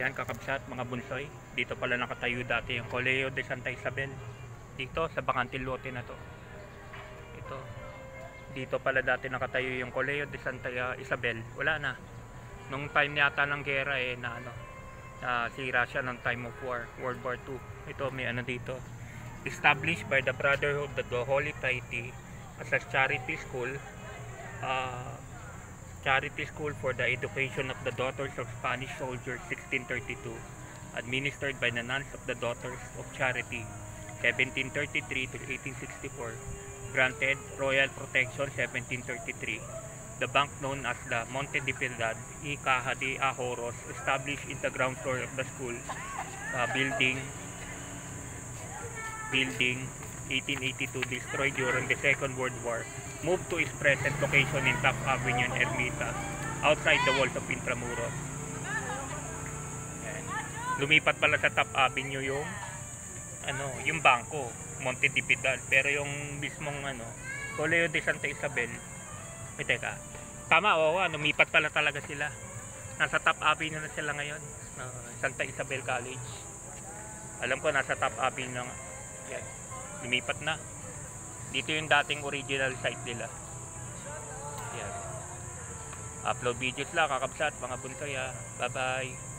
Yan kakabsat mga bunsoy. Dito pala nakatayo dati yung Colegio de Santa Isabel. Dito sa bakanting lote na to. Ito. Dito pala dati nakatayo yung Colegio de Santa Isabel. Wala na. Nung time yata ng gera na sira siya ng time of war, World War II. Ito may dito. Established by the Brotherhood of the Holy Trinity as a charity school. Charity school for the education of the daughters of Spanish soldiers, 1632, administered by the nuns of the Daughters of Charity, 1733 to 1864, granted royal protection 1733. The bank known as the Monte de Piedad y Caja de Ahorros, established in the ground floor of the school building 1882, destroyed during the Second World War, moved to its present location in Top Avenue in Ermita, outside the walls of Intramuros. Ayan. Lumipat pala sa Top Avenue yung bangko, Monte de Piedad, pero yung mismong Colegio de Santa Isabel, teka, tama, lumipat pala talaga sila. Nasa Top Avenue na sila ngayon, Santa Isabel College. Alam ko nasa Top Avenue na. Yan. Lumipat na. Dito yung dating original site nila. Yan. Upload videos lang kakabsat mga bunsoy. Bye bye.